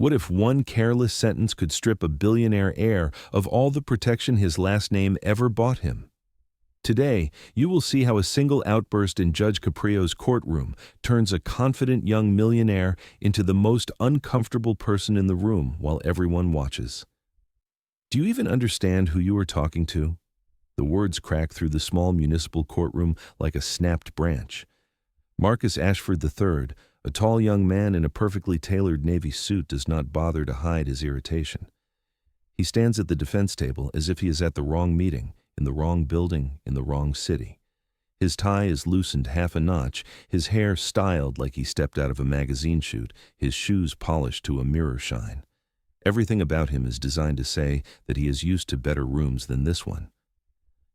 What if one careless sentence could strip a billionaire heir of all the protection his last name ever bought him? Today, you will see how a single outburst in Judge Caprio's courtroom turns a confident young millionaire into the most uncomfortable person in the room while everyone watches. Do you even understand who you are talking to? The words crack through the small municipal courtroom like a snapped branch. Marcus Ashford III, a tall young man in a perfectly tailored navy suit, does not bother to hide his irritation. He stands at the defense table as if he is at the wrong meeting, in the wrong building, in the wrong city. His tie is loosened half a notch, his hair styled like he stepped out of a magazine shoot, his shoes polished to a mirror shine. Everything about him is designed to say that he is used to better rooms than this one.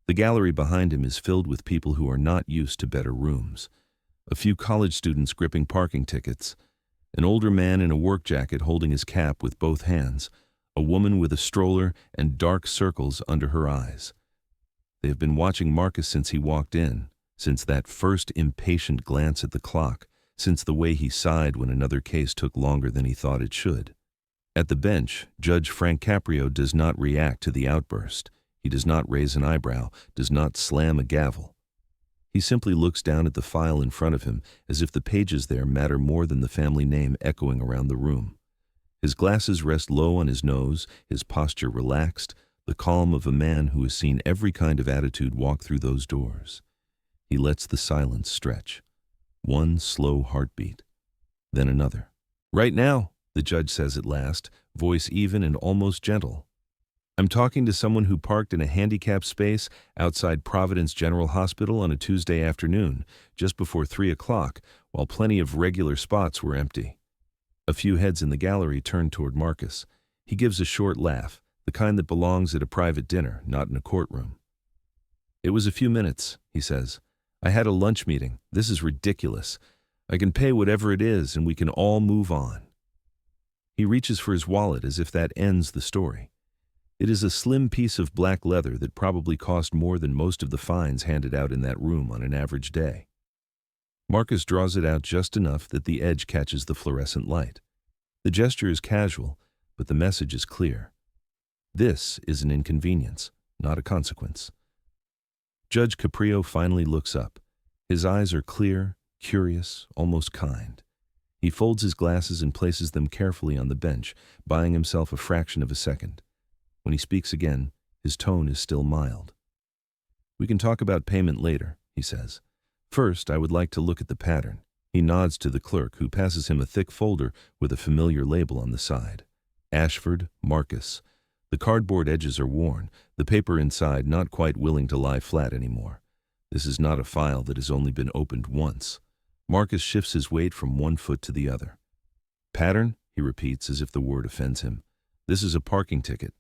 The gallery behind him is filled with people who are not used to better rooms. A few college students gripping parking tickets, an older man in a work jacket holding his cap with both hands, a woman with a stroller and dark circles under her eyes. They have been watching Marcus since he walked in, since that first impatient glance at the clock, since the way he sighed when another case took longer than he thought it should. At the bench, Judge Caprio does not react to the outburst. He does not raise an eyebrow, does not slam a gavel. He simply looks down at the file in front of him as if the pages there matter more than the family name echoing around the room. His glasses rest low on his nose, his posture relaxed, the calm of a man who has seen every kind of attitude walk through those doors. He lets the silence stretch. One slow heartbeat, then another. "Right now," the judge says at last, voice even and almost gentle. "I'm talking to someone who parked in a handicapped space outside Providence General Hospital on a Tuesday afternoon, just before 3 o'clock, while plenty of regular spots were empty." A few heads in the gallery turn toward Marcus. He gives a short laugh, the kind that belongs at a private dinner, not in a courtroom. "It was a few minutes," he says. "I had a lunch meeting. This is ridiculous. I can pay whatever it is and we can all move on." He reaches for his wallet as if that ends the story. It is a slim piece of black leather that probably cost more than most of the fines handed out in that room on an average day. Marcus draws it out just enough that the edge catches the fluorescent light. The gesture is casual, but the message is clear. This is an inconvenience, not a consequence. Judge Caprio finally looks up. His eyes are clear, curious, almost kind. He folds his glasses and places them carefully on the bench, buying himself a fraction of a second. When he speaks again, his tone is still mild. "We can talk about payment later," he says. "First, I would like to look at the pattern." He nods to the clerk, who passes him a thick folder with a familiar label on the side. Ashford, Marcus. The cardboard edges are worn, the paper inside not quite willing to lie flat anymore. This is not a file that has only been opened once. Marcus shifts his weight from one foot to the other. "Pattern?" he repeats as if the word offends him. "This is a parking ticket."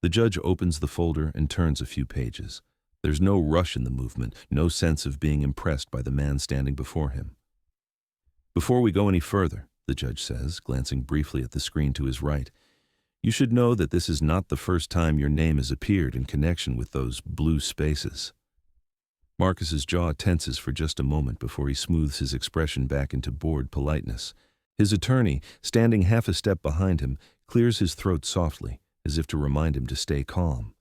The judge opens the folder and turns a few pages. There's no rush in the movement, no sense of being impressed by the man standing before him. "Before we go any further," the judge says, glancing briefly at the screen to his right, "you should know that this is not the first time your name has appeared in connection with those blue spaces." Marcus's jaw tenses for just a moment before he smooths his expression back into bored politeness. His attorney, standing half a step behind him, clears his throat softly, as if to remind him to stay calm.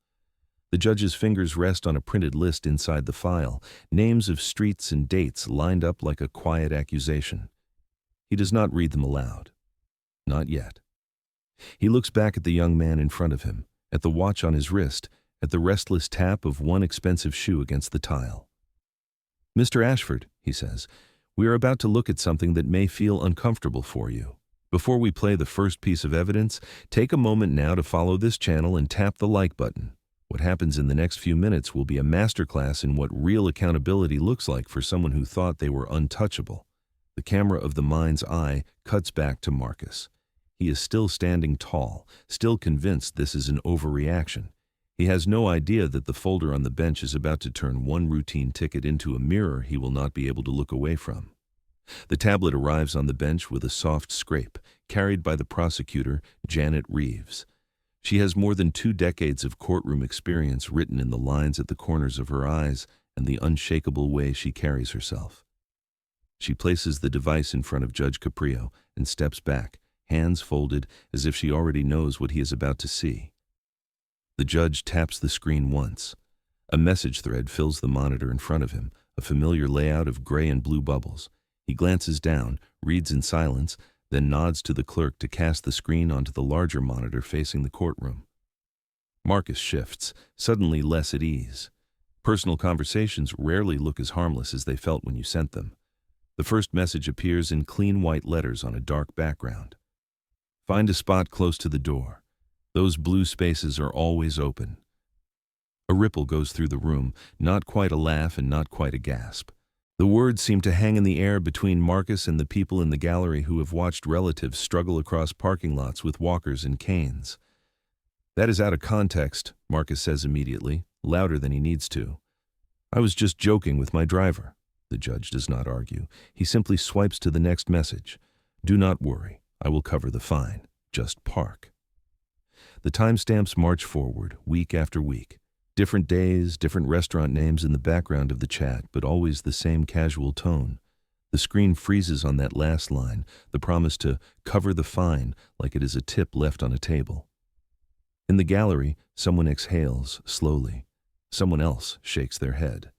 The judge's fingers rest on a printed list inside the file, names of streets and dates lined up like a quiet accusation. He does not read them aloud. Not yet. He looks back at the young man in front of him, at the watch on his wrist, at the restless tap of one expensive shoe against the tile. "Mr. Ashford," he says, "we are about to look at something that may feel uncomfortable for you. Before we play the first piece of evidence, take a moment now to follow this channel and tap the like button. What happens in the next few minutes will be a masterclass in what real accountability looks like for someone who thought they were untouchable." The camera of the mind's eye cuts back to Marcus. He is still standing tall, still convinced this is an overreaction. He has no idea that the folder on the bench is about to turn one routine ticket into a mirror he will not be able to look away from. The tablet arrives on the bench with a soft scrape, carried by the prosecutor, Janet Reeves. She has more than 2 decades of courtroom experience written in the lines at the corners of her eyes and the unshakable way she carries herself. She places the device in front of Judge Caprio and steps back, hands folded as if she already knows what he is about to see. The judge taps the screen once. A message thread fills the monitor in front of him, a familiar layout of gray and blue bubbles. He glances down, reads in silence, then nods to the clerk to cast the screen onto the larger monitor facing the courtroom. Marcus shifts, suddenly less at ease. Personal conversations rarely look as harmless as they felt when you sent them. The first message appears in clean white letters on a dark background. Find a spot close to the door. Those blue spaces are always open. A ripple goes through the room, not quite a laugh and not quite a gasp. The words seem to hang in the air between Marcus and the people in the gallery who have watched relatives struggle across parking lots with walkers and canes. That is out of context, Marcus says immediately, louder than he needs to. I was just joking with my driver. The judge does not argue. He simply swipes to the next message. Do not worry. I will cover the fine. Just park. The timestamps march forward, week after week. Different days, different restaurant names in the background of the chat, but always the same casual tone. The screen freezes on that last line, the promise to cover the fine like it is a tip left on a table. In the gallery, someone exhales, slowly. Someone else shakes their head.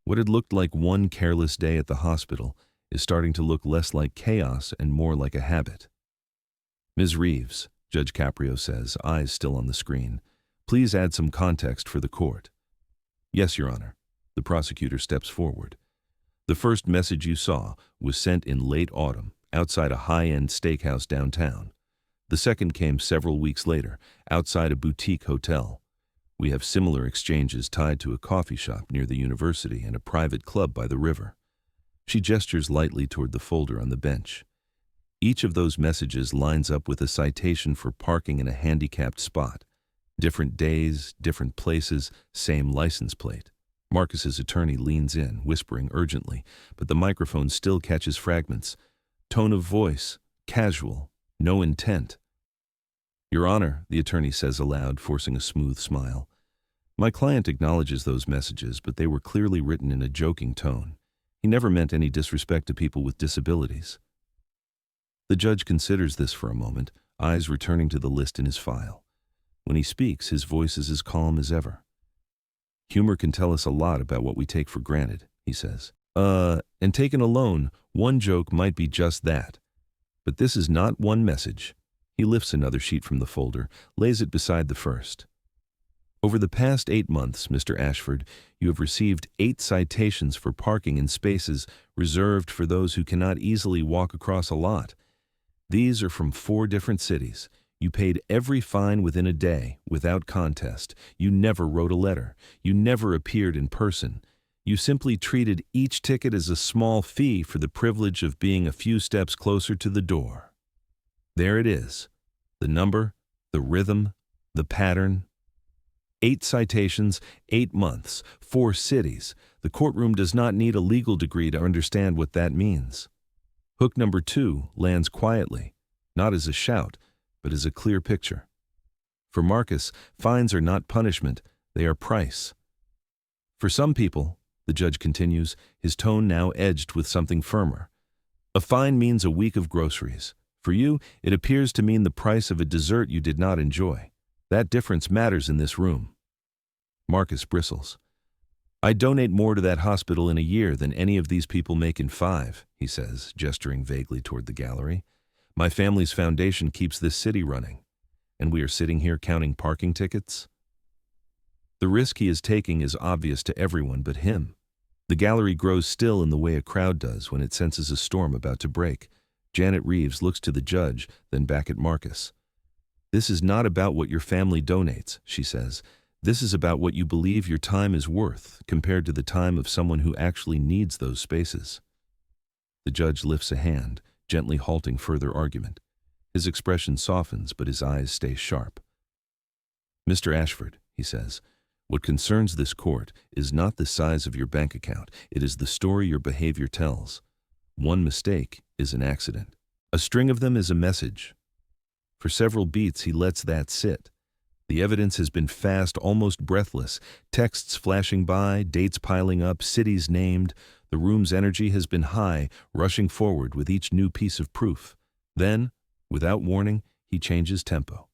What had looked like one careless day at the hospital is starting to look less like chaos and more like a habit. Ms. Reeves, Judge Caprio says, eyes still on the screen, please add some context for the court. Yes, Your Honor. The prosecutor steps forward. The first message you saw was sent in late autumn, outside a high-end steakhouse downtown. The second came several weeks later, outside a boutique hotel. We have similar exchanges tied to a coffee shop near the university and a private club by the river. She gestures lightly toward the folder on the bench. Each of those messages lines up with a citation for parking in a handicapped spot. Different days, different places, same license plate. Marcus's attorney leans in, whispering urgently, but the microphone still catches fragments. Tone of voice, casual, no intent. Your Honor, the attorney says aloud, forcing a smooth smile. My client acknowledges those messages, but they were clearly written in a joking tone. He never meant any disrespect to people with disabilities. The judge considers this for a moment, eyes returning to the list in his file. When he speaks, his voice is as calm as ever. Humor can tell us a lot about what we take for granted, he says. And taken alone, one joke might be just that. But this is not one message. He lifts another sheet from the folder, lays it beside the first. Over the past 8 months, Mr. Ashford, you have received 8 citations for parking in spaces reserved for those who cannot easily walk across a lot. These are from 4 different cities. You paid every fine within a day, without contest. You never wrote a letter. You never appeared in person. You simply treated each ticket as a small fee for the privilege of being a few steps closer to the door. There it is. The number, the rhythm, the pattern. 8 citations, 8 months, 4 cities. The courtroom does not need a legal degree to understand what that means. Hook number 2 lands quietly, not as a shout, but as a clear picture. For Marcus, fines are not punishment, they are price. For some people, the judge continues, his tone now edged with something firmer, a fine means a week of groceries. For you, it appears to mean the price of a dessert you did not enjoy. That difference matters in this room. Marcus bristles. I donate more to that hospital in a year than any of these people make in 5, he says, gesturing vaguely toward the gallery. My family's foundation keeps this city running, and we are sitting here counting parking tickets? The risk he is taking is obvious to everyone but him. The gallery grows still in the way a crowd does when it senses a storm about to break. Janet Reeves looks to the judge, then back at Marcus. This is not about what your family donates, she says. This is about what you believe your time is worth compared to the time of someone who actually needs those spaces. The judge lifts a hand, gently halting further argument. His expression softens, but his eyes stay sharp. Mr. Ashford, he says, what concerns this court is not the size of your bank account, it is the story your behavior tells. One mistake is an accident. A string of them is a message. For several beats, he lets that sit. The evidence has been fast, almost breathless. Texts flashing by, dates piling up, cities named. The room's energy has been high, rushing forward with each new piece of proof. Then, Without warning, he changes tempo.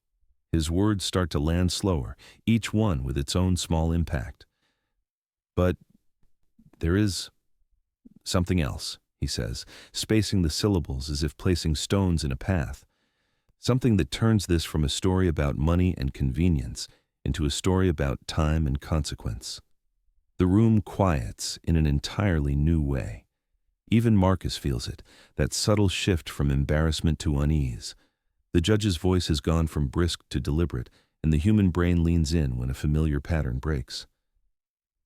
His words start to land slower, each one with its own small impact. But there is something else, he says, spacing the syllables as if placing stones in a path. Something that turns this from a story about money and convenience into a story about time and consequence. The room quiets in an entirely new way. Even Marcus feels it, that subtle shift from embarrassment to unease. The judge's voice has gone from brisk to deliberate, and the human brain leans in when a familiar pattern breaks.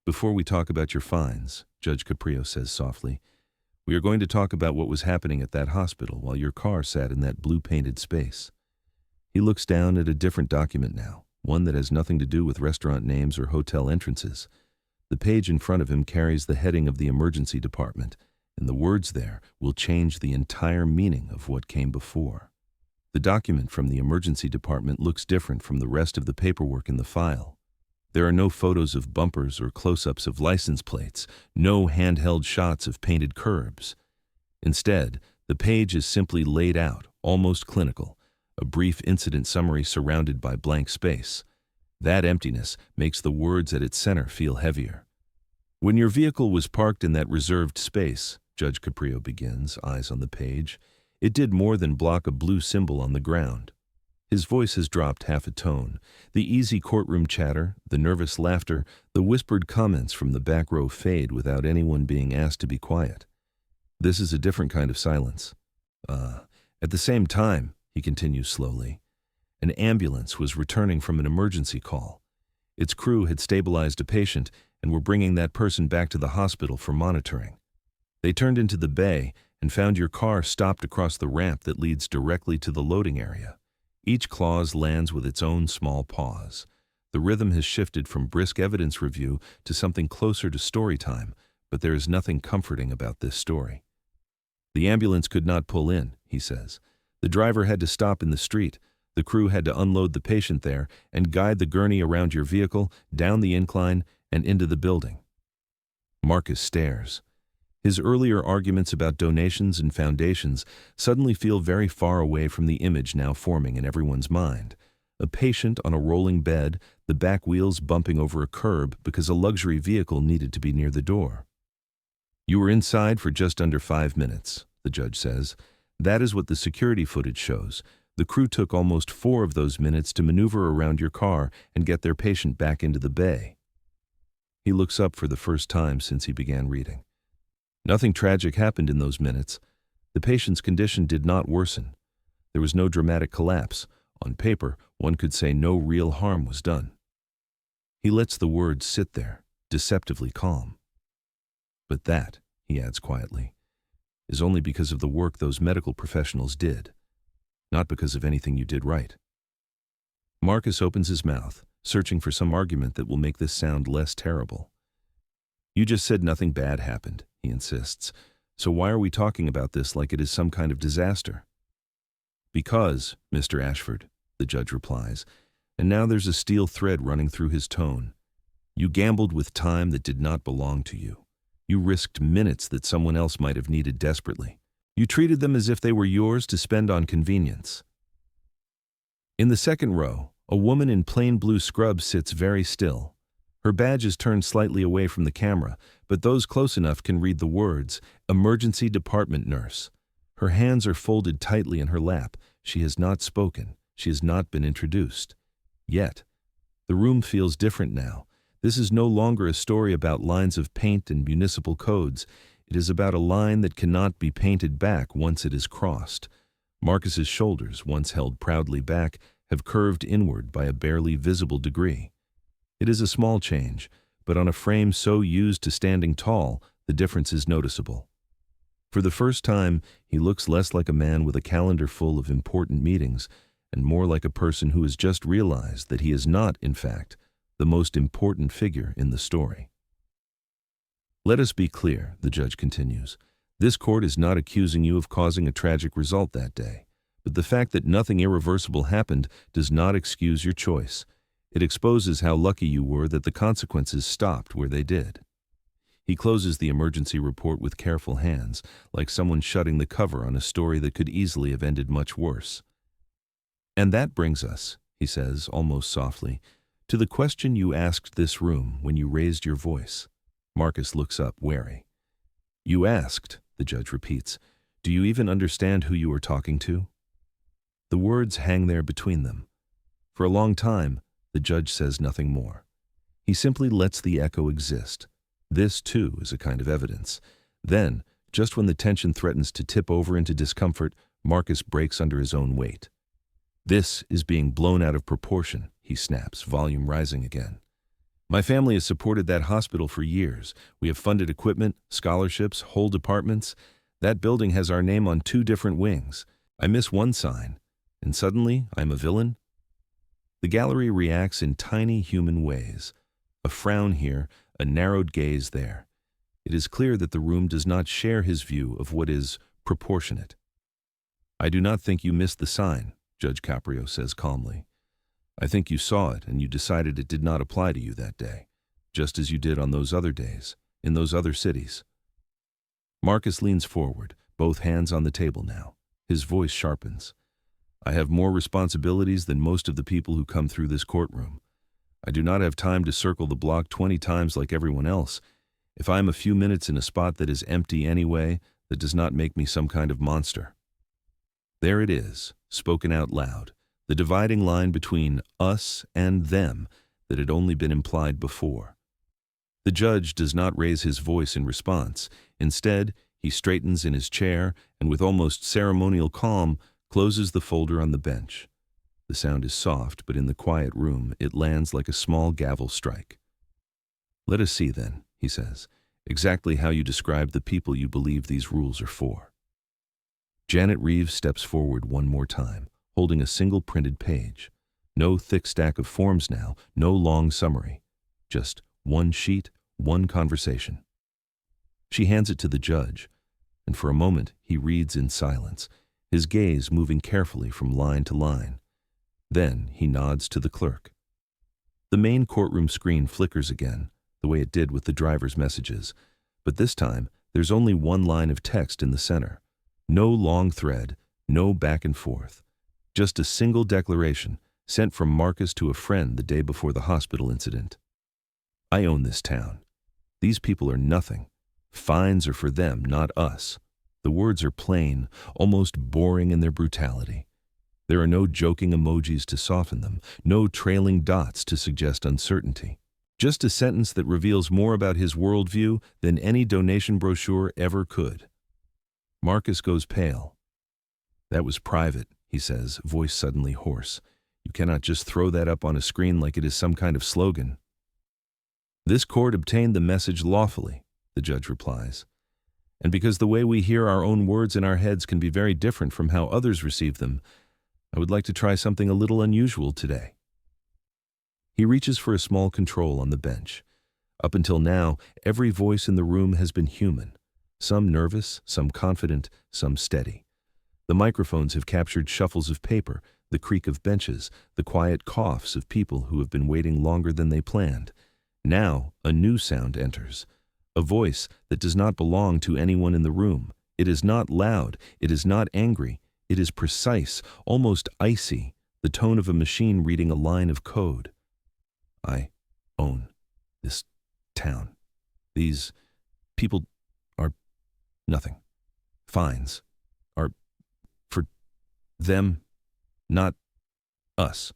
Before we talk about your fines, Judge Caprio says softly, we are going to talk about what was happening at that hospital while your car sat in that blue-painted space. He looks down at a different document now, one that has nothing to do with restaurant names or hotel entrances. The page in front of him carries the heading of the emergency department, and the words there will change the entire meaning of what came before. The document from the emergency department looks different from the rest of the paperwork in the file. There are no photos of bumpers or close-ups of license plates, no handheld shots of painted curbs. Instead, the page is simply laid out, almost clinical, a brief incident summary surrounded by blank space. That emptiness makes the words at its center feel heavier. When your vehicle was parked in that reserved space, Judge Caprio begins, eyes on the page, it did more than block a blue symbol on the ground. His voice has dropped half a tone. The easy courtroom chatter, the nervous laughter, the whispered comments from the back row fade without anyone being asked to be quiet. This is a different kind of silence. At the same time, he continues slowly, an ambulance was returning from an emergency call. Its crew had stabilized a patient and were bringing that person back to the hospital for monitoring. They turned into the bay and found your car stopped across the ramp that leads directly to the loading area. Each clause lands with its own small pause. The rhythm has shifted from brisk evidence review to something closer to story time, but there is nothing comforting about this story. The ambulance could not pull in, he says. The driver had to stop in the street. The crew had to unload the patient there and guide the gurney around your vehicle, down the incline, and into the building. Marcus stares. His earlier arguments about donations and foundations suddenly feel very far away from the image now forming in everyone's mind. A patient on a rolling bed, the back wheels bumping over a curb because a luxury vehicle needed to be near the door. You were inside for just under 5 minutes, the judge says. That is what the security footage shows. The crew took almost 4 of those minutes to maneuver around your car and get their patient back into the bay. He looks up for the first time since he began reading. Nothing tragic happened in those minutes. The patient's condition did not worsen. There was no dramatic collapse. On paper, one could say no real harm was done. He lets the words sit there, deceptively calm. But that, he adds quietly, is only because of the work those medical professionals did, not because of anything you did right. Marcus opens his mouth, searching for some argument that will make this sound less terrible. You just said nothing bad happened, he insists. So why are we talking about this like it is some kind of disaster? Because, Mr. Ashford, the judge replies, and now there's a steel thread running through his tone. You gambled with time that did not belong to you. You risked minutes that someone else might have needed desperately. You treated them as if they were yours to spend on convenience. In the second row, a woman in plain blue scrubs sits very still. Her badge is turned slightly away from the camera, but those close enough can read the words, Emergency Department Nurse. Her hands are folded tightly in her lap. She has not spoken. She has not been introduced. Yet, the room feels different now. This is no longer a story about lines of paint and municipal codes. It is about a line that cannot be painted back once it is crossed. Marcus's shoulders, once held proudly back, have curved inward by a barely visible degree. It is a small change, but on a frame so used to standing tall, the difference is noticeable. For the first time, he looks less like a man with a calendar full of important meetings, and more like a person who has just realized that he is not, in fact, the most important figure in the story. Let us be clear, the judge continues. This court is not accusing you of causing a tragic result that day, but the fact that nothing irreversible happened does not excuse your choice. It exposes how lucky you were that the consequences stopped where they did. He closes the emergency report with careful hands, like someone shutting the cover on a story that could easily have ended much worse. And that brings us, he says almost softly, to the question you asked this room when you raised your voice. Marcus looks up, wary. You asked, the judge repeats, do you even understand who you are talking to? The words hang there between them. For a long time, the judge says nothing more. He simply lets the echo exist. This, too, is a kind of evidence. Then, just when the tension threatens to tip over into discomfort, Marcus breaks under his own weight. This is being blown out of proportion, he snaps, volume rising again. My family has supported that hospital for years. We have funded equipment, scholarships, whole departments. That building has our name on 2 different wings. I miss one sign, and suddenly I'm a villain? The gallery reacts in tiny human ways. A frown here, a narrowed gaze there. It is clear that the room does not share his view of what is proportionate. I do not think you missed the sign, Judge Caprio says calmly. I think you saw it and you decided it did not apply to you that day, just as you did on those other days, in those other cities. Marcus leans forward, both hands on the table now. His voice sharpens. I have more responsibilities than most of the people who come through this courtroom. I do not have time to circle the block 20 times like everyone else. If I am a few minutes in a spot that is empty anyway, that does not make me some kind of monster. There it is, spoken out loud, the dividing line between us and them that had only been implied before. The judge does not raise his voice in response. Instead, he straightens in his chair and with almost ceremonial calm closes the folder on the bench. The sound is soft, but in the quiet room it lands like a small gavel strike. Let us see then, he says, exactly how you describe the people you believe these rules are for. Janet Reeves steps forward one more time, holding a single printed page. No thick stack of forms now, no long summary. Just one sheet, one conversation. She hands it to the judge, and for a moment he reads in silence, his gaze moving carefully from line to line. Then he nods to the clerk. The main courtroom screen flickers again, the way it did with the driver's messages, but this time there's only one line of text in the center. No long thread, no back and forth. Just a single declaration sent from Marcus to a friend the day before the hospital incident. I own this town. These people are nothing. Fines are for them, not us. The words are plain, almost boring in their brutality. There are no joking emojis to soften them, no trailing dots to suggest uncertainty. Just a sentence that reveals more about his worldview than any donation brochure ever could. Marcus goes pale. That was private, he says, voice suddenly hoarse. You cannot just throw that up on a screen like it is some kind of slogan. This court obtained the message lawfully, the judge replies. And because the way we hear our own words in our heads can be very different from how others receive them, I would like to try something a little unusual today. He reaches for a small control on the bench. Up until now, every voice in the room has been human. Some nervous, some confident, some steady. The microphones have captured shuffles of paper, the creak of benches, the quiet coughs of people who have been waiting longer than they planned. Now, a new sound enters. A voice that does not belong to anyone in the room. It is not loud. It is not angry. It is precise, almost icy, the tone of a machine reading a line of code. I own this town. These people are nothing. Fines are for them, not us.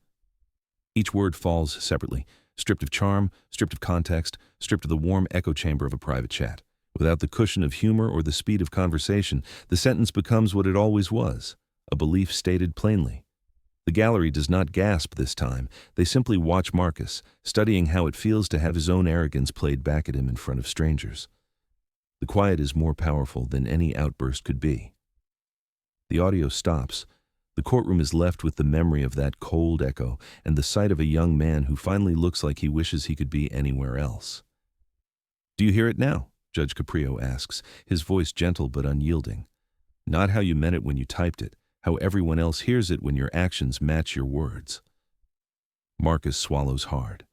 Each word falls separately, stripped of charm, stripped of context, stripped of the warm echo chamber of a private chat. Without the cushion of humor or the speed of conversation, the sentence becomes what it always was, a belief stated plainly. The gallery does not gasp this time. They simply watch Marcus, studying how it feels to have his own arrogance played back at him in front of strangers. The quiet is more powerful than any outburst could be. The audio stops. The courtroom is left with the memory of that cold echo and the sight of a young man who finally looks like he wishes he could be anywhere else. Do you hear it now? Judge Caprio asks, his voice gentle but unyielding. Not how you meant it when you typed it, how everyone else hears it when your actions match your words. Marcus swallows hard.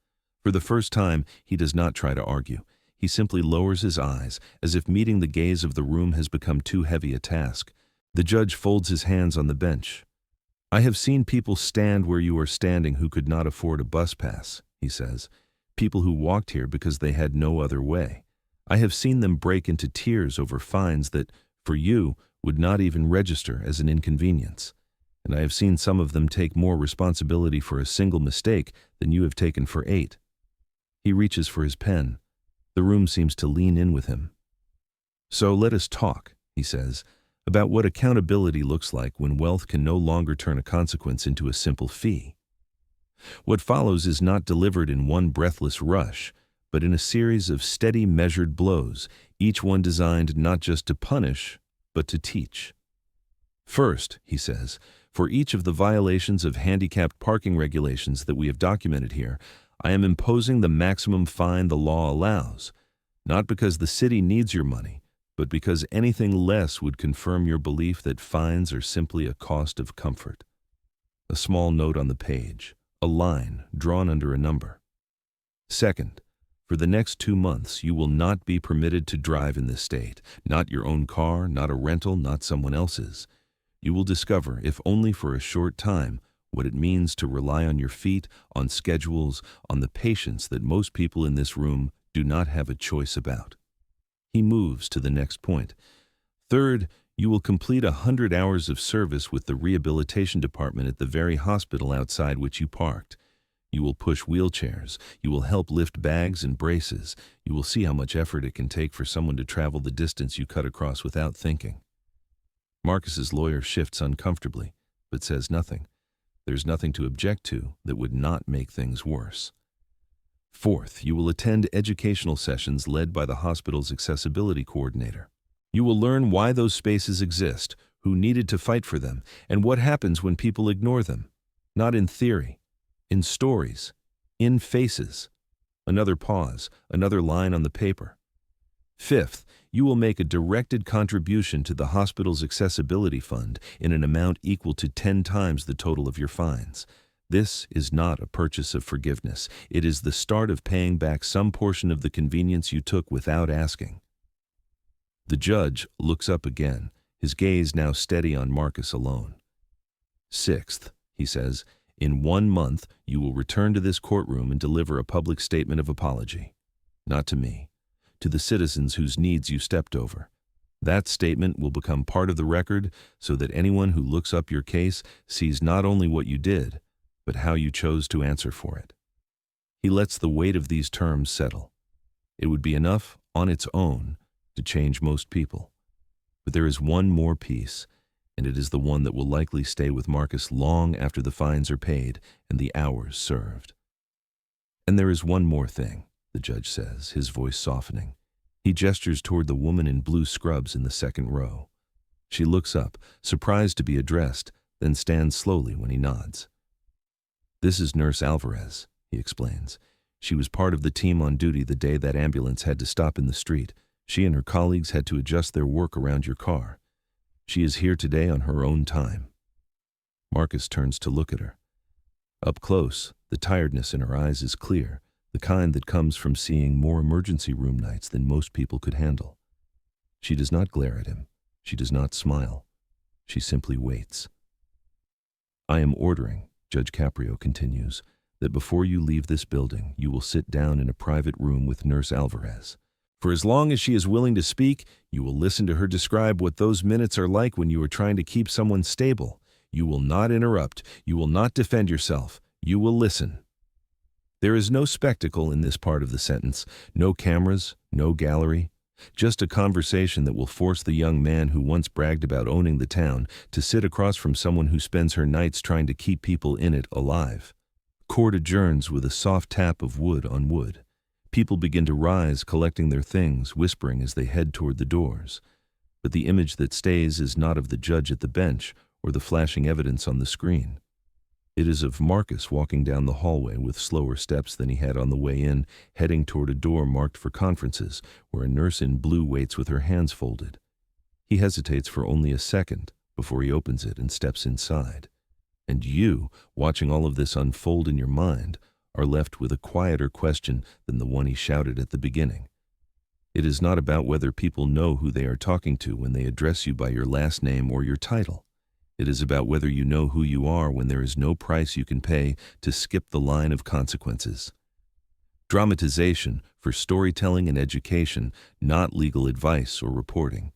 For the first time, he does not try to argue. He simply lowers his eyes, as if meeting the gaze of the room has become too heavy a task. The judge folds his hands on the bench. I have seen people stand where you are standing who could not afford a bus pass, he says. People who walked here because they had no other way. I have seen them break into tears over fines that, for you, would not even register as an inconvenience. And I have seen some of them take more responsibility for a single mistake than you have taken for 8. He reaches for his pen. The room seems to lean in with him. So let us talk, he says, about what accountability looks like when wealth can no longer turn a consequence into a simple fee. What follows is not delivered in one breathless rush, but in a series of steady, measured blows, each one designed not just to punish, but to teach. First, he says, for each of the violations of handicapped parking regulations that we have documented here, I am imposing the maximum fine the law allows, not because the city needs your money, but because anything less would confirm your belief that fines are simply a cost of comfort. A small note on the page, a line drawn under a number. Second, for the next 2 months, you will not be permitted to drive in this state, not your own car, not a rental, not someone else's. You will discover, if only for a short time, what it means to rely on your feet, on schedules, on the patience that most people in this room do not have a choice about. He moves to the next point. Third, you will complete 100 hours of service with the rehabilitation department at the very hospital outside which you parked. You will push wheelchairs. You will help lift bags and braces. You will see how much effort it can take for someone to travel the distance you cut across without thinking. Marcus's lawyer shifts uncomfortably, but says nothing. There's nothing to object to that would not make things worse. Fourth, you will attend educational sessions led by the hospital's accessibility coordinator. You will learn why those spaces exist, who needed to fight for them, and what happens when people ignore them. Not in theory, in stories, in faces. Another pause, another line on the paper. Fifth, you will make a directed contribution to the hospital's accessibility fund in an amount equal to 10 times the total of your fines. This is not a purchase of forgiveness. It is the start of paying back some portion of the convenience you took without asking. The judge looks up again, his gaze now steady on Marcus alone. Sixth, he says, in 1 month you will return to this courtroom and deliver a public statement of apology. Not to me, to the citizens whose needs you stepped over. That statement will become part of the record so that anyone who looks up your case sees not only what you did, but how you chose to answer for it. He lets the weight of these terms settle. It would be enough, on its own, to change most people. But there is one more piece, and it is the one that will likely stay with Marcus long after the fines are paid and the hours served. And there is one more thing, the judge says, his voice softening. He gestures toward the woman in blue scrubs in the second row. She looks up, surprised to be addressed, then stands slowly when he nods. This is Nurse Alvarez, he explains. She was part of the team on duty the day that ambulance had to stop in the street. She and her colleagues had to adjust their work around your car. She is here today on her own time. Marcus turns to look at her. Up close, the tiredness in her eyes is clear, the kind that comes from seeing more emergency room nights than most people could handle. She does not glare at him. She does not smile. She simply waits. I am ordering, Judge Caprio continues, that before you leave this building, you will sit down in a private room with Nurse Alvarez. For as long as she is willing to speak, you will listen to her describe what those minutes are like when you are trying to keep someone stable. You will not interrupt. You will not defend yourself. You will listen. There is no spectacle in this part of the sentence, no cameras, no gallery, just a conversation that will force the young man who once bragged about owning the town to sit across from someone who spends her nights trying to keep people in it alive. Court adjourns with a soft tap of wood on wood. People begin to rise, collecting their things, whispering as they head toward the doors. But the image that stays is not of the judge at the bench or the flashing evidence on the screen. It is of Marcus walking down the hallway with slower steps than he had on the way in, heading toward a door marked for conferences, where a nurse in blue waits with her hands folded. He hesitates for only a second before he opens it and steps inside. And you, watching all of this unfold in your mind, are left with a quieter question than the one he shouted at the beginning. It is not about whether people know who they are talking to when they address you by your last name or your title. It is about whether you know who you are when there is no price you can pay to skip the line of consequences. Dramatization for storytelling and education, not legal advice or reporting.